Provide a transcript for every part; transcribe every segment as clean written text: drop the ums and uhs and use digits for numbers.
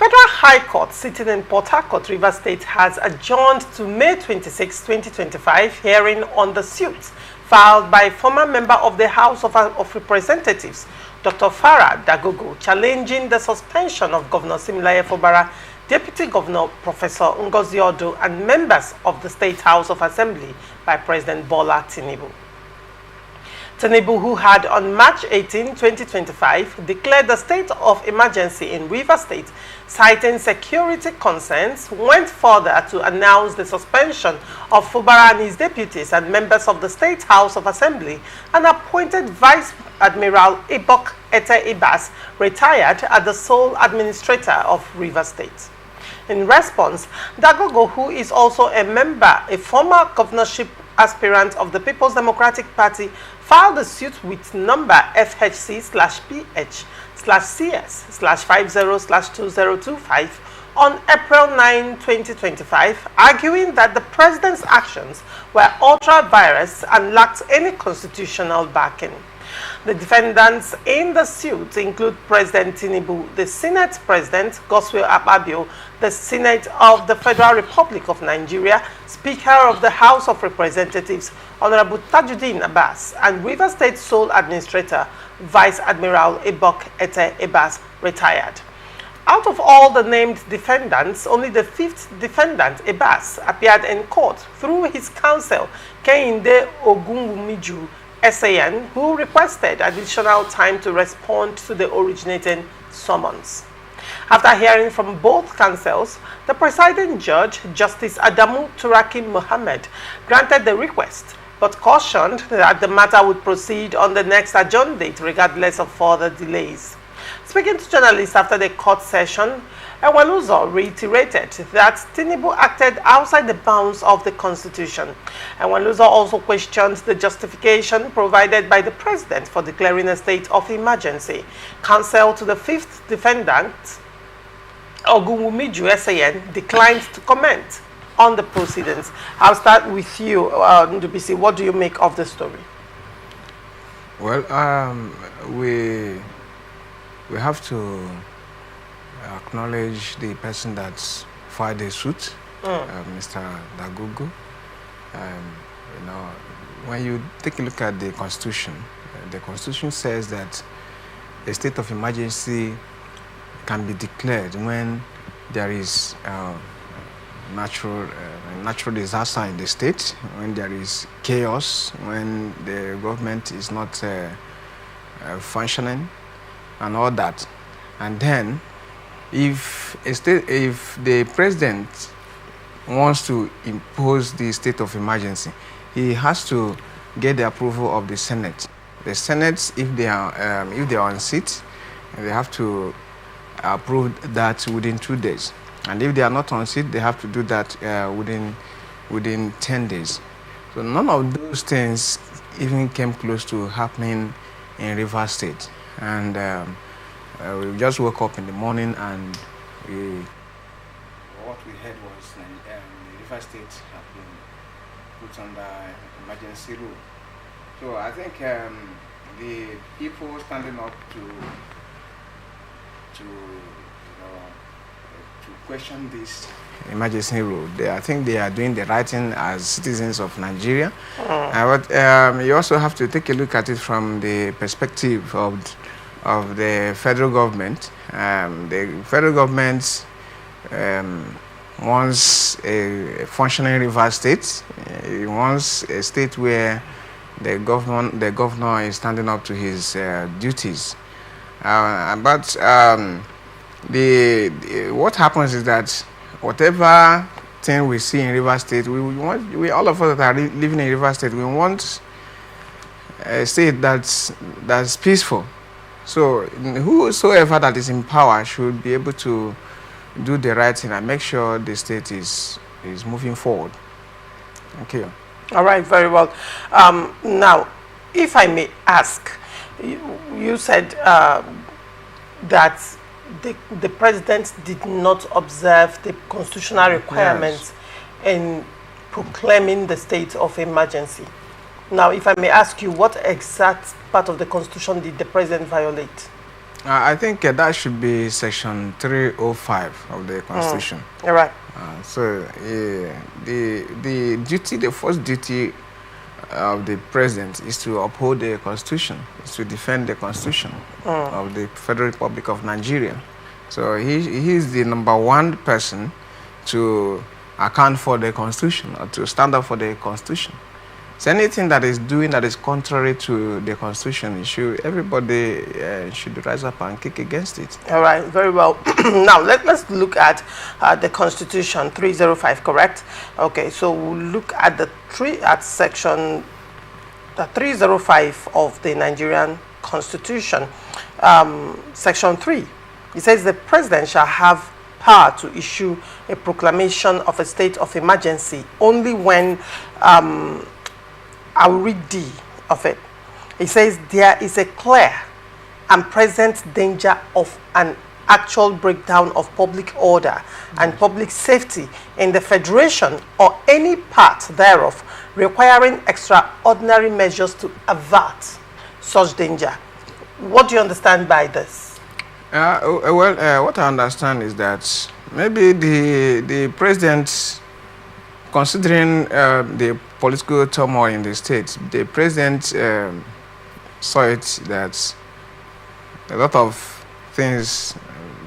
Federal High Court sitting in Port Harcourt, Rivers State has adjourned to May 26, 2025 hearing on the suit filed by former member of the House of Representatives, Dr. Farah Dagogo, challenging the suspension of Governor Siminalayi Fubara, Deputy Governor Professor Ngozi Odu, and members of the State House of Assembly by President Bola Tinubu. Tinubu, who had on March 18, 2025, declared the state of emergency in Rivers State, citing security concerns, went further to announce the suspension of Fubara and his deputies and members of the State House of Assembly, and appointed Vice Admiral Ibok Ete Ibas, retired, as the sole administrator of Rivers State. In response, Dagogo, who is also a former governorship aspirant of the People's Democratic Party, filed a suit with number FHC/PH/CS/50/2025 on April 9, 2025, arguing that the president's actions were ultra-vires and lacked any constitutional backing. The defendants in the suit include President Tinubu, the Senate President Godswill Akpabio, the Senate of the Federal Republic of Nigeria, Speaker of the House of Representatives, Honorable Tajuddin Abbas, and Rivers State Sole Administrator, Vice Admiral Ibok Ete Ibas, retired. Out of all the named defendants, only the fifth defendant, Ibas, appeared in court through his counsel, Kehinde Ogunwumiju, SAN, who requested additional time to respond to the originating summons. After hearing from both counsels, the presiding judge, Justice Adamu Turaki Mohammed, granted the request, but cautioned that the matter would proceed on the next adjourned date regardless of further delays. Speaking to journalists after the court session, Enwaluzo reiterated that Tinubu acted outside the bounds of the Constitution. Enwaluzo also questioned the justification provided by the president for declaring a state of emergency. Counsel to the fifth defendant, Ogunwumiju SAN, declined to comment on the proceedings. I'll start with you, Ndubisi. What do you make of the story? Well, we have to acknowledge the person that's filed the suit, Mr. Dagogo. When you take a look at the Constitution says that a state of emergency can be declared when there is natural disaster in the state, when there is chaos, when the government is not functioning, and all that. And then, if the president wants to impose the state of emergency, he has to get the approval of the Senate. The Senate, if they are on seat, they have to approve that within 2 days. And if they are not on seat, they have to do that within 10 days. So none of those things even came close to happening in Rivers State. And we just woke up in the morning and what we heard was the Rivers State have been put under emergency rule. So I think the people standing up to question this emergency rule, I think they are doing the right thing as citizens of Nigeria. But you also have to take a look at it from the perspective of the federal government. The federal government wants a functioning Rivers State. It wants a state where the governor is standing up to his duties. But what happens is that whatever thing we see in Rivers State, we all of us that are living in Rivers State, we want a state that's peaceful. So whosoever that is in power should be able to do the right thing and make sure the state is moving forward. Thank you. All right, very well. Now, if I may ask, you said that the president did not observe the constitutional requirements in proclaiming the state of emergency. Now, if I may ask you, what exact part of the Constitution did the president violate? I think that should be section 305 of the Constitution. All right. The first duty of the president is to uphold the Constitution, is to defend the Constitution of the Federal Republic of Nigeria. So he is the number one person to account for the Constitution, or to stand up for the Constitution. So anything that is doing that is contrary to the Constitution, everybody should rise up and kick against it. All right, very well. Now let's look at the Constitution 305, correct? Okay, so we'll look at section 305 of the Nigerian Constitution, section 3. It says the president shall have power to issue a proclamation of a state of emergency only when I'll read D of it. It says there is a clear and present danger of an actual breakdown of public order and public safety in the federation or any part thereof, requiring extraordinary measures to avert such danger. What do you understand by this? What I understand is that maybe the president, considering the political turmoil in the state, the president saw it that a lot of things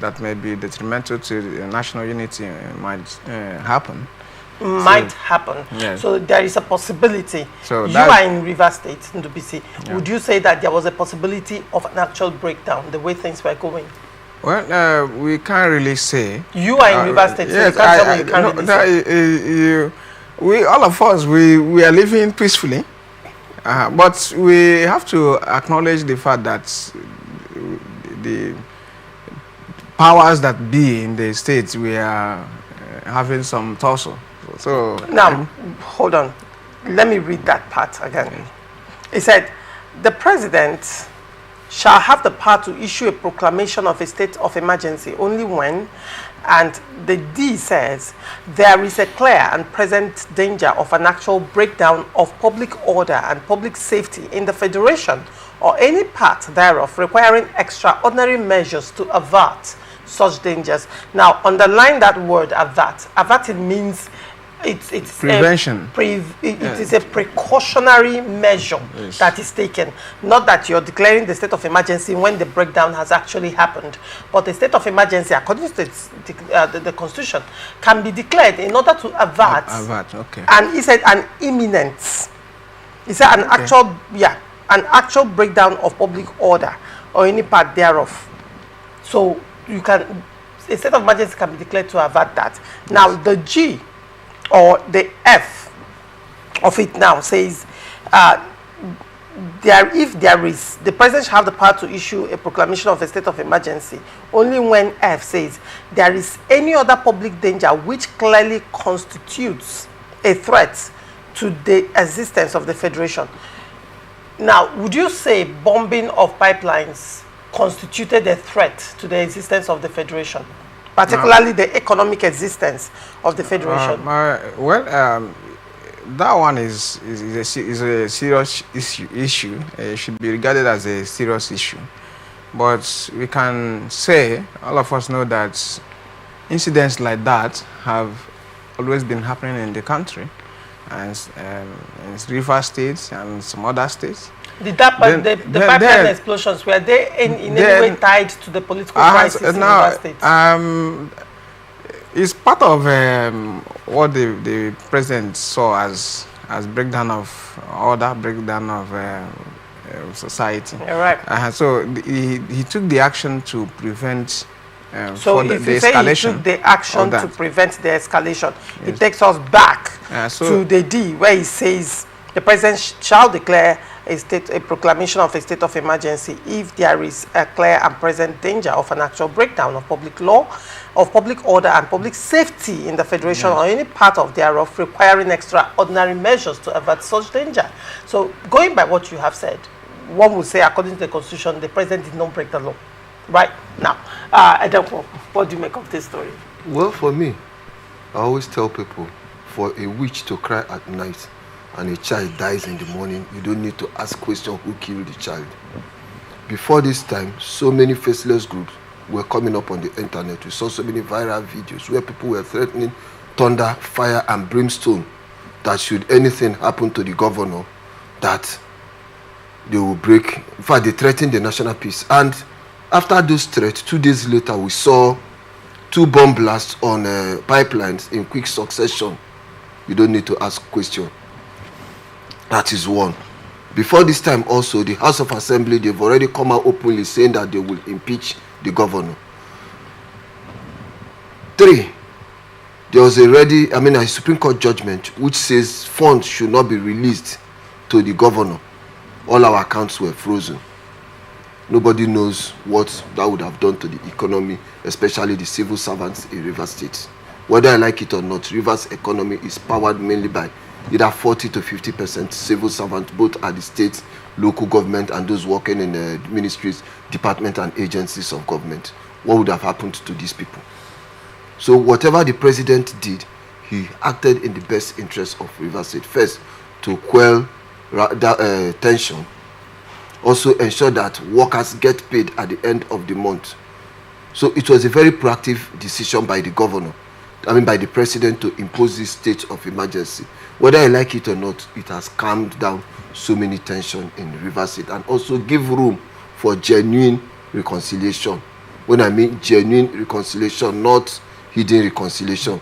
that may be detrimental to the national unity might happen. Yes. So there is a possibility. So you are in Rivers State, Ndubisi. Yeah. Would you say that there was a possibility of an actual breakdown, the way things were going? Well, we can't really say. You are in Rivers State, yes, so you can't tell me you can't really say. All of us, we are living peacefully, but we have to acknowledge the fact that the powers that be in the states, we are having some tussle. So now, hold on. Let me read that part again. Okay. It said, the president shall have the power to issue a proclamation of a state of emergency only when, and the D says, there is a clear and present danger of an actual breakdown of public order and public safety in the federation or any part thereof, requiring extraordinary measures to avert such dangers. Now, underline that word, avert. Averting means it's prevention. It is a precautionary measure that is taken. Not that you're declaring the state of emergency when the breakdown has actually happened. But the state of emergency, according to the Constitution, can be declared in order to avert. Okay. And he said an imminent. He said an actual breakdown of public order or any part thereof. So a state of emergency can be declared to avert that. Now the G or the F of it now says if there is, the president shall have the power to issue a proclamation of a state of emergency only when F says there is any other public danger which clearly constitutes a threat to the existence of the federation. Now, would you say bombing of pipelines constituted a threat to the existence of the federation, particularly the economic existence of the federation? That one is a serious issue. It should be regarded as a serious issue. But we can say, all of us know that incidents like that have always been happening in the country, and in Rivers State and some other states. The pipeline explosions, were they in any way tied to the political crisis in Rivers State? It's part of what the president saw as breakdown of order, breakdown of society. You're right. So he took the action to prevent so if you say he took the action to prevent the escalation, it takes us back to the D, where he says the president shall declare a proclamation of a state of emergency if there is a clear and present danger of an actual breakdown of public law, of public order and public safety in the federation or any part of thereof, requiring extraordinary measures to avert such danger. So going by what you have said, one would say, according to the Constitution, the president did not break the law. Right now, Adolfo, what do you make of this story? Well, for me, I always tell people, for a witch to cry at night and a child dies in the morning, you don't need to ask question who killed the child. before this time, so many faceless groups were coming up on the internet. We saw so many viral videos where people were threatening thunder, fire, and brimstone that should anything happen to the governor, that they will break. In fact, they threatened the national peace. And after those threats, 2 days later, we saw 2 bomb blasts on pipelines in quick succession. You don't need to ask question. That is one. Before this time also, the House of Assembly, they've already come out openly saying that they will impeach the governor. 3, there was a Supreme Court judgment which says funds should not be released to the governor. All our accounts were frozen. Nobody knows what that would have done to the economy, especially the civil servants in Rivers State. Whether I like it or not, Rivers' economy is powered mainly by either 40 to 50% civil servants, both at the state, local government, and those working in the ministries, departments, and agencies of government. What would have happened to these people? So whatever the president did, he acted in the best interest of Rivers State. First, to quell tension. Also ensure that workers get paid at the end of the month. So it was a very proactive decision by the governor, by the president, to impose this state of emergency. Whether I like it or not, it has calmed down so many tension in Rivers State and also give room for genuine reconciliation. When I mean genuine reconciliation, not hidden reconciliation.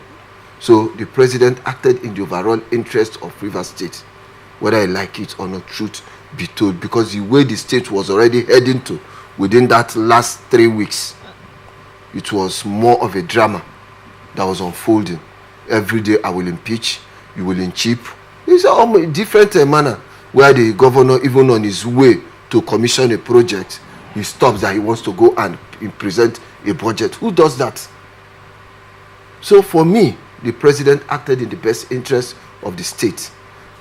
So the president acted in the overall interest of Rivers State, whether I like it or not, truth be told, because the way the state was already heading to within that last 3 weeks, it was more of a drama that was unfolding. Every day I will impeach, you will impeach. It's a different manner where the governor, even on his way to commission a project, he stops that he wants to go and present a budget. Who does that? So for me, the president acted in the best interest of the state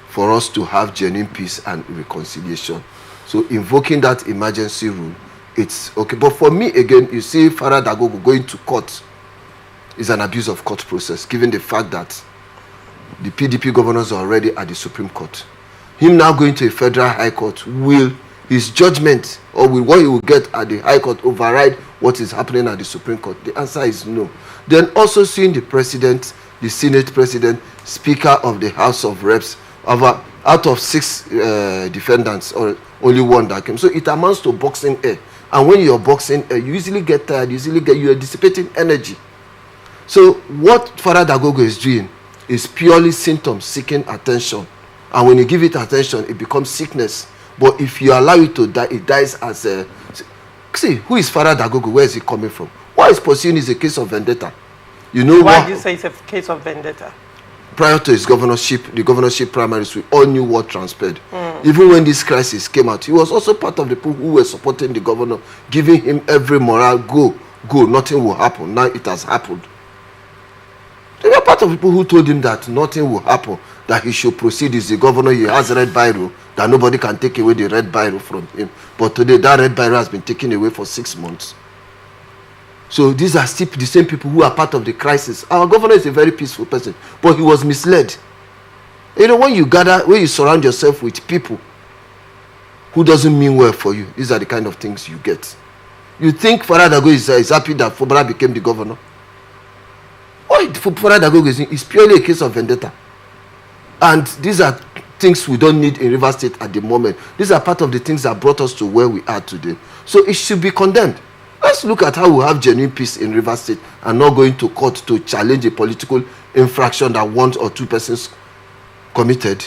for us to have genuine peace and reconciliation. So invoking that emergency rule, it's okay. But for me, again, you see Farah Dagogo going to court is an abuse of court process, given the fact that the PDP governors are already at the Supreme Court. Him now going to a federal high court, will his judgment or will what he will get at the high court override what is happening at the Supreme Court? The answer is no. Then also seeing the president, the Senate president, Speaker of the House of Reps, out of 6 defendants, or only 1 that came. So it amounts to boxing air. And when you're boxing air, you usually get tired, you're dissipating energy. So what Farah Dagogo is doing is purely symptoms seeking attention. And when you give it attention, it becomes sickness. But if you allow it to die, it dies as a... See, who is Farah Dagogo? Where is he coming from? What is pursuing is a case of vendetta. You know why do you say it's a case of vendetta? Prior to his governorship, the governorship primaries, we all knew what transpired. Even when this crisis came out, he was also part of the people who were supporting the governor, giving him every morale, go, nothing will happen. Now it has happened. They were part of the people who told him that nothing will happen, that he should proceed. He's the governor, he has red biro, that nobody can take away the red biro from him. But today, that red biro has been taken away for 6 months. So these are still the same people who are part of the crisis. Our governor is a very peaceful person, but he was misled. You know, when you surround yourself with people who doesn't mean well for you, these are the kind of things you get. You think Farah Dagogo is happy that Fubara became the governor? Why Farah Dagogo is purely a case of vendetta. And these are things we don't need in Rivers State at the moment. These are part of the things that brought us to where we are today. So it should be condemned. Let's look at how we have genuine peace in Rivers State and not going to court to challenge a political infraction that 1 or 2 persons committed.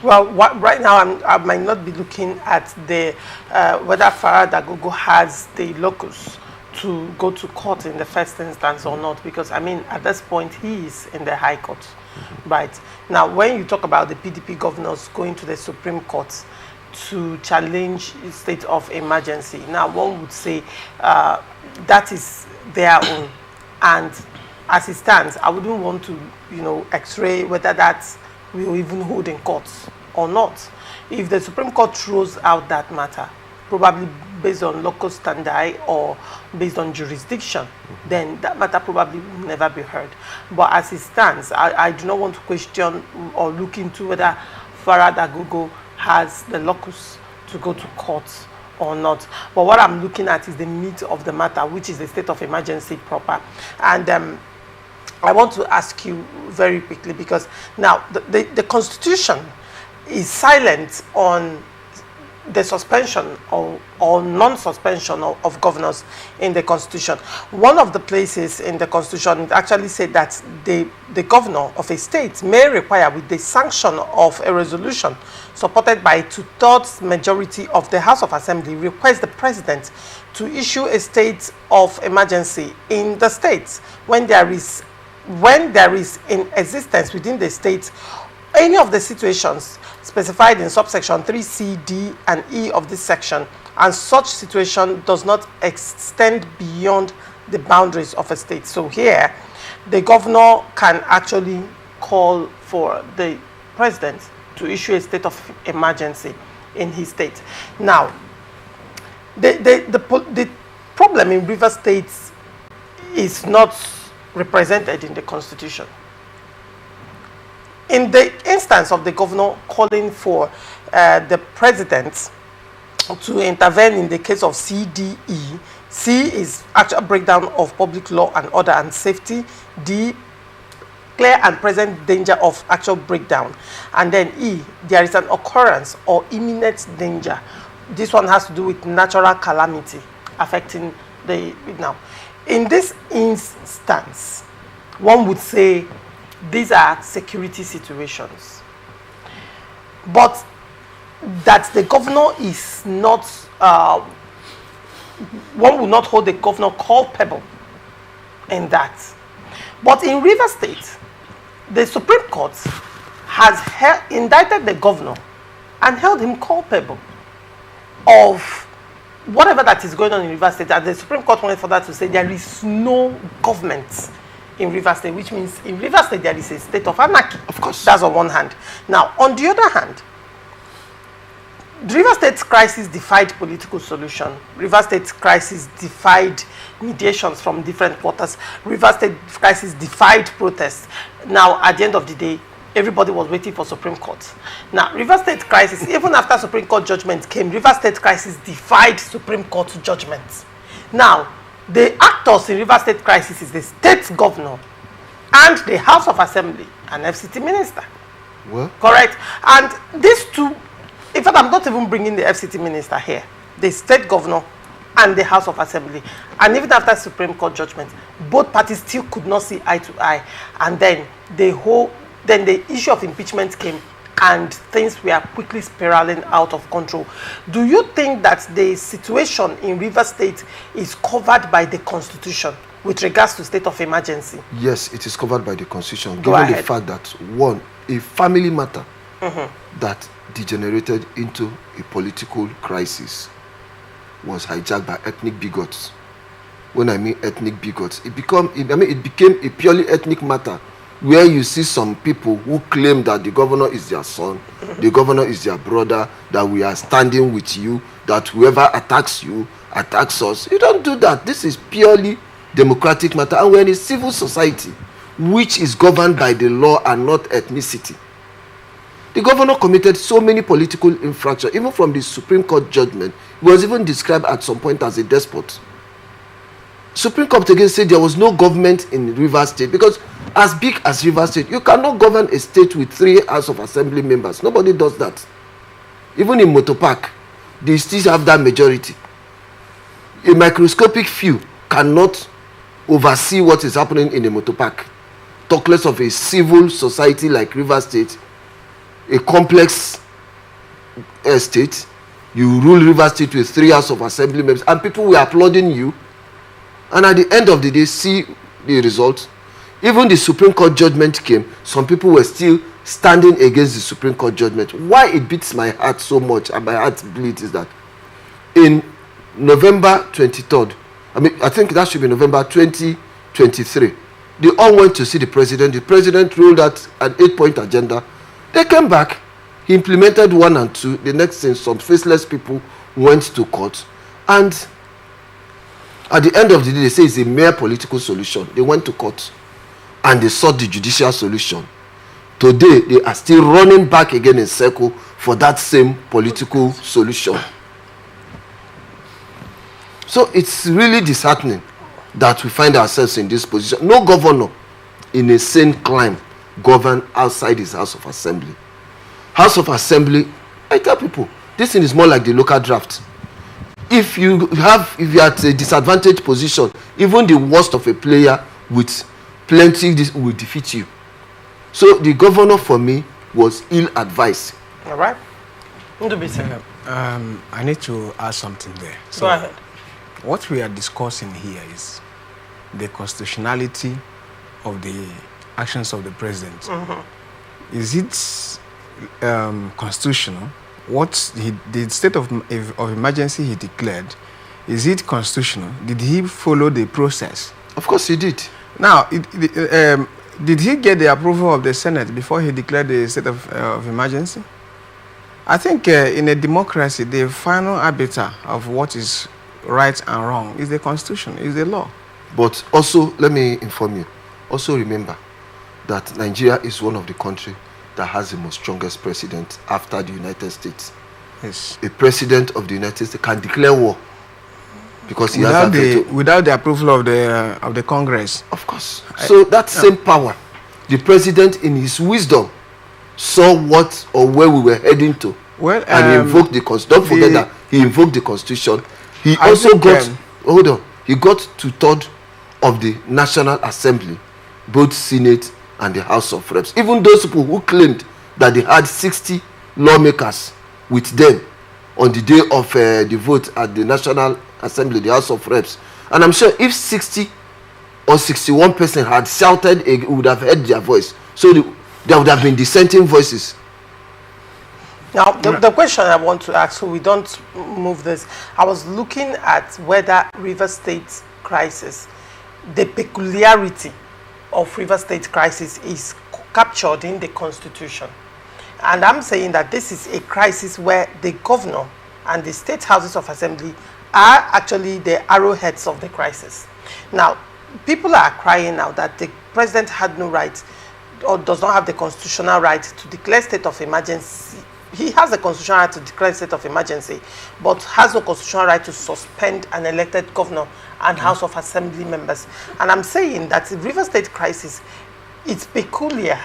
Well, right now I might not be looking at the whether Farah Dagogo has the locus to go to court in the first instance or not, because at this point he is in the High Court. Right now, when you talk about the PDP governors going to the Supreme Court to challenge state of emergency, now one would say that is their own, and as it stands, I wouldn't want to x-ray whether that will even hold in court or not. If the Supreme Court throws out that matter, probably based on local standi or based on jurisdiction, then that matter probably will never be heard. But as it stands, I do not want to question or look into whether Farah Dagogo has the locus to go to court or not. But what I'm looking at is the meat of the matter, which is the state of emergency proper. And I want to ask you very quickly, because now the Constitution is silent on the suspension or non-suspension of governors in the Constitution. One of the places in the Constitution, it actually said that the governor of a state may require, with the sanction of a resolution supported by a 2/3 majority of the House of Assembly, request the president to issue a state of emergency in the state when there is in existence within the state any of the situations specified in subsection 3C, D, and E of this section, and such situation does not extend beyond the boundaries of a state. So here, the governor can actually call for the president to issue a state of emergency in his state. Now, the problem in Rivers State is not represented in the Constitution. In the instance of the governor calling for the president to intervene in the case of CDE, C is actual breakdown of public law and order and safety, D, clear and present danger of actual breakdown, and then E, there is an occurrence or imminent danger. This one has to do with natural calamity affecting the now. In this instance, one would say these are security situations, but that the governor is not, one will not hold the governor culpable in that. But in Rivers State, the Supreme Court has indicted the governor and held him culpable of whatever that is going on in Rivers State. And the Supreme Court went further to say there is no government in Rivers State, which means in Rivers State there is a state of anarchy. Of course. That's on one hand. Now, on the other hand, the Rivers State crisis defied political solution. Rivers State crisis defied mediations from different quarters. Rivers State crisis defied protests. Now, at the end of the day, everybody was waiting for Supreme Court. Now, Rivers State crisis, even after Supreme Court judgment came, Rivers State crisis defied Supreme Court judgment. Now, the actors in Rivers State crisis is the state governor and the House of Assembly and FCT minister. Well, correct? And these two, in fact, I'm not even bringing the FCT minister here. The state governor and the House of Assembly. And even after Supreme Court judgment, both parties still could not see eye to eye. And then the issue of impeachment came and things were quickly spiraling out of control. Do you think that the situation in Rivers State is covered by the Constitution with regards to state of emergency? Yes, it is covered by the Constitution. Go given ahead. the fact that, one, a family matter that degenerated into a political crisis was hijacked by ethnic bigots. When I mean ethnic bigots, it became a purely ethnic matter, where you see some people who claim that the governor is their son, the governor is their brother, that we are standing with you, that whoever attacks you attacks us. You don't do that. This is purely democratic matter, and we're in a civil society which is governed by the law and not ethnicity. The governor committed so many political infractions, even from the Supreme Court judgment. He was even described at some point as a despot. Supreme Court again said there was no government in Rivers State, because as big as Rivers State, you cannot govern a state with 3 House of Assembly members. Nobody does that. Even in Motopark, they still have that majority. A microscopic few cannot oversee what is happening in a Motopark. Talk less of a civil society like Rivers State, a complex state. You rule Rivers State with 3 House of Assembly members, and people were applauding you. And at the end of the day, see the result. Even the Supreme Court judgment came, some people were still standing against the Supreme Court judgment. Why it beats my heart so much, and my heart bleeds, is that in November 23rd, I think that should be November 2023, they all went to see the president. The president ruled out an 8-point agenda. They came back, he implemented 1 and 2. The next thing, some faceless people went to court, and at the end of the day, they say it's a mere political solution. They went to court and they sought the judicial solution. Today, they are still running back again in circle for that same political solution. So it's really disheartening that we find ourselves in this position. No governor in a sane climb govern outside his House of Assembly. House of Assembly, I tell people, this thing is more like the local draft. If you are at a disadvantaged position, even the worst of a player with plenty will defeat you. So the governor for me was ill-advised. All right. I need to add something there. So go ahead. What we are discussing here is the constitutionality of the actions of the president. Mm-hmm. Is it constitutional? The state of emergency he declared, is it constitutional? Did he follow the process? Of course he did. Now, did he get the approval of the Senate before he declared the state of emergency? I think in a democracy, the final arbiter of what is right and wrong is the Constitution, is the law. But also, let me inform you, also remember that Nigeria is one of the countries that has the most strongest president after the United States. Yes. A president of the United States can declare war because he has without the approval of the Congress. Of course. So that same power, the president in his wisdom saw what or where we were heading to. Well, and he invoked the Constitution. Don't forget that he invoked the Constitution. He also got, hold on, he got 2/3 of the National Assembly, both Senate and the House of Reps. Even those people who claimed that they had 60 lawmakers with them on the day of the vote at the National Assembly, the House of Reps. And I'm sure if 60 or 61% had shouted, we would have heard their voice. So there would have been dissenting voices. Now, the question I want to ask, so we don't move this, I was looking at whether River State crisis, the peculiarity of River State crisis is captured in the Constitution. And I'm saying that this is a crisis where the governor and the state houses of assembly are actually the arrowheads of the crisis. Now, people are crying now that the president had no right or does not have the constitutional right to declare state of emergency. He has the constitutional right to declare state of emergency, but has no constitutional right to suspend an elected governor and House of Assembly members. And I'm saying that the River State crisis is peculiar.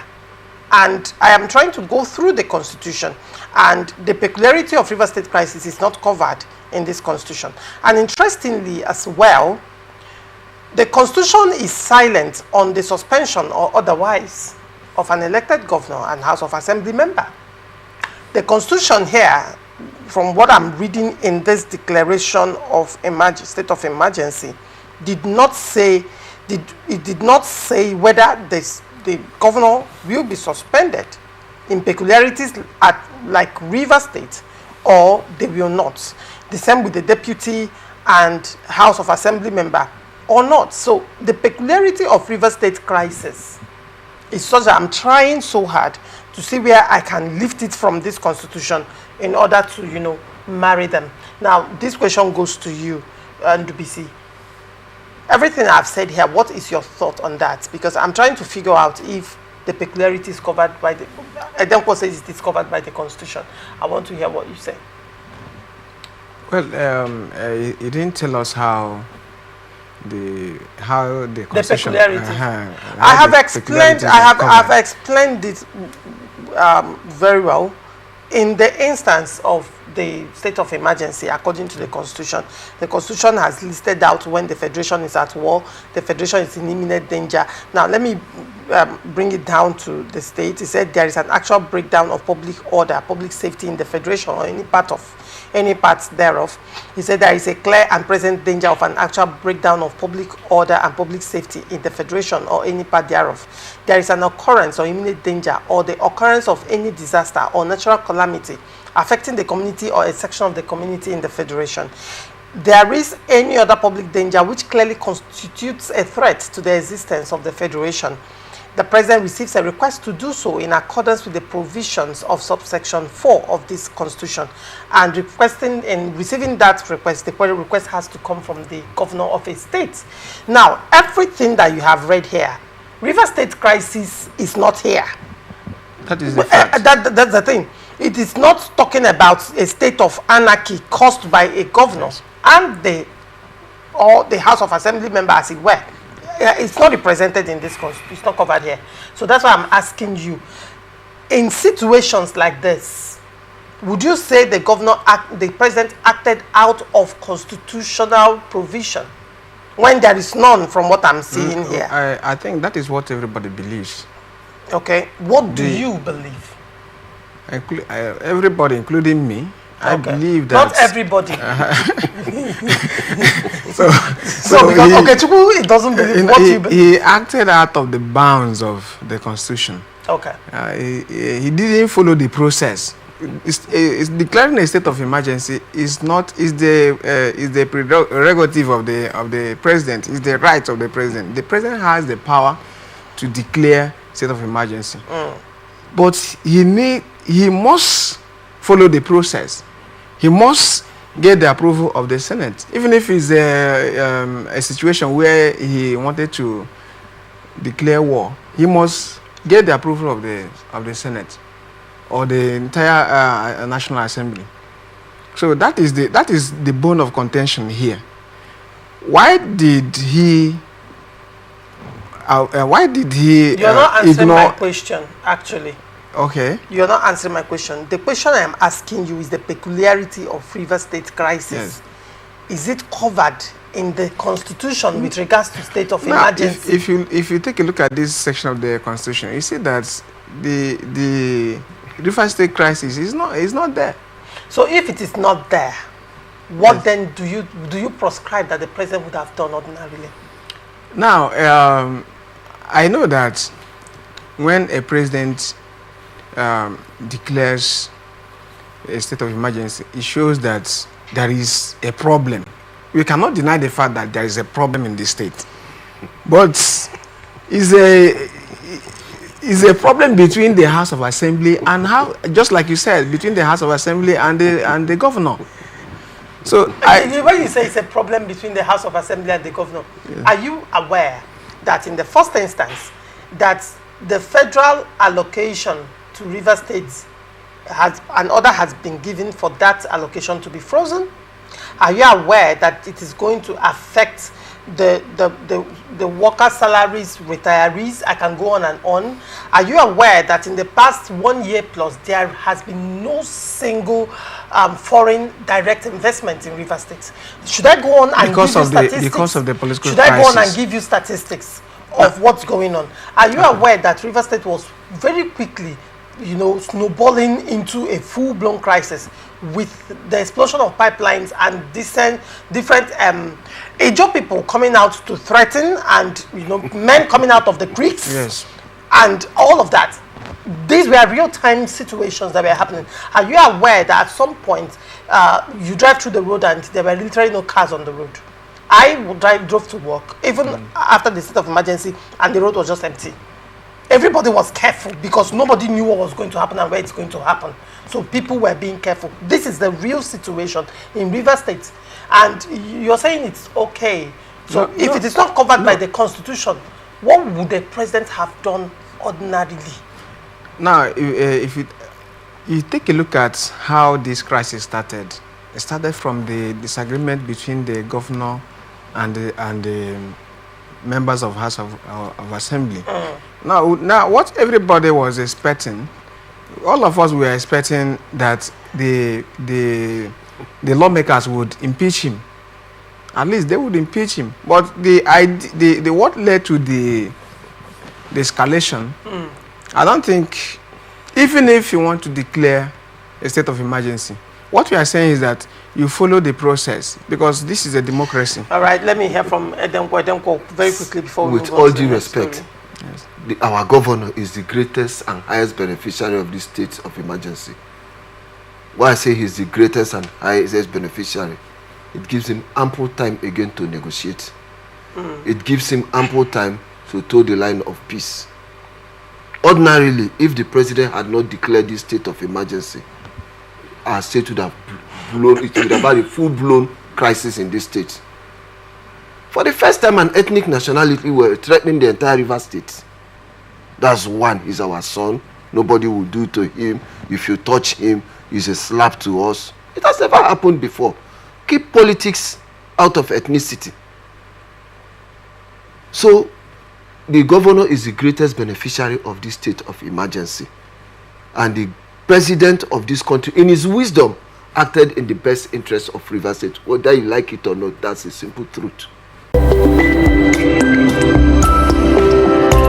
And I am trying to go through the Constitution, and the peculiarity of River State crisis is not covered in this Constitution. And interestingly as well, the Constitution is silent on the suspension or otherwise of an elected governor and House of Assembly member. The Constitution here, from what I'm reading in this declaration of state of emergency, did not say whether the governor will be suspended in peculiarities like River State or they will not. The same with the deputy and House of Assembly member or not. So the peculiarity of River State crisis is such that I'm trying so hard to see where I can lift it from this Constitution in order to, marry them. Now, this question goes to you, NDBC. Everything I've said here, what is your thought on that? Because I'm trying to figure out if the peculiarity is covered by the... Edenko says it is covered by the Constitution. I want to hear what you say. Well, he didn't tell us how the Constitution... The peculiarity. I have explained it very well in the instance of the state of emergency. According to the Constitution, the Constitution has listed out when the Federation is at war, the Federation is in imminent danger. Now let me bring it down to the state. It said there is an actual breakdown of public order, public safety in the Federation or any parts thereof. He said there is a clear and present danger of an actual breakdown of public order and public safety in the Federation or any part thereof. There is an occurrence or imminent danger or the occurrence of any disaster or natural calamity affecting the community or a section of the community in the Federation. There is any other public danger which clearly constitutes a threat to the existence of the Federation. The President receives a request to do so in accordance with the provisions of subsection 4 of this Constitution. And receiving that request, the request has to come from the governor of a state. Now, everything that you have read here, River State crisis is not here. That is the fact. That's the thing. It is not talking about a state of anarchy caused by a governor and the or the House of Assembly member, as it were. It's not represented in this constitution. It's not covered here. So that's why I'm asking you. In situations like this, would you say the president acted out of constitutional provision when there is none from what I'm seeing here? I think that is what everybody believes. Okay. What do you believe? Everybody, including me, I believe that... Not everybody. Chukwu, it doesn't believe what you believe. He acted out of the bounds of the constitution. Okay. He didn't follow the process. It's declaring a state of emergency is the prerogative of the president. It's the right of the president. The president has the power to declare state of emergency, but he must follow the process. He must get the approval of the Senate, even if it's a situation where he wanted to declare war. He must get the approval of the Senate or the entire National Assembly. So that is the bone of contention here. Why did he? You're not answering my question, actually. Okay. You're not answering my question. The question I am asking you is the peculiarity of River State crisis. Yes. Is it covered in the Constitution with regards to state of emergency? If you take a look at this section of the Constitution, you see that the River State crisis is not there. So if it is not there, what then do you prescribe that the president would have done ordinarily? Now, I know that when a president declares a state of emergency, it shows that there is a problem. We cannot deny the fact that there is a problem in the state, but is a problem between the House of Assembly and just like you said, between the House of Assembly and the governor. So when you say it's a problem between the House of Assembly and the governor, are you aware that in the first instance that the federal allocation to River State an order has been given for that allocation to be frozen? Are you aware that it is going to affect the worker salaries, retirees? I can go on and on. Are you aware that in the past 1 year plus there has been no single foreign direct investment in River State? Should I go on and give you statistics? Because of the political crisis. Should I go on and give you statistics of what's going on? Are you aware that River State was very quickly, snowballing into a full-blown crisis with the explosion of pipelines and different Ejo people coming out to threaten, and men coming out of the creeks, yes, and all of that? These were real-time situations that were happening. Are you aware that at some point you drive through the road and there were literally no cars on the road? I drove to work even after the state of emergency, and the road was just empty. Everybody was careful because nobody knew what was going to happen and where it's going to happen. So people were being careful. This is the real situation in River State. And you're saying it's okay. So if it is not covered by the Constitution, what would the president have done ordinarily? Now, if you take a look at how this crisis started, it started from the disagreement between the governor and the members of House of Assembly. Now, what everybody was expecting, all of us were expecting that the lawmakers would impeach him. At least they would impeach him. But what led to the escalation, I don't think, even if you want to declare a state of emergency, what we are saying is that you follow the process, because this is a democracy. All right, let me hear from Edemko very quickly before we move on. With all due respect, yes, our governor is the greatest and highest beneficiary of this state of emergency. Why I say he's the greatest and highest beneficiary, it gives him ample time again to negotiate. It gives him ample time to toe the line of peace. Ordinarily, if the president had not declared this state of emergency, our state would have had a full-blown crisis in this state. For the first time, an ethnic nationality were threatening the entire River State. That's one. He's our son. Nobody will do to him. If you touch him, it's a slap to us. It has never happened before. Keep politics out of ethnicity. So the governor is the greatest beneficiary of this state of emergency, and the president of this country, in his wisdom, acted in the best interest of Rivers State. Whether you like it or not, that's a simple truth.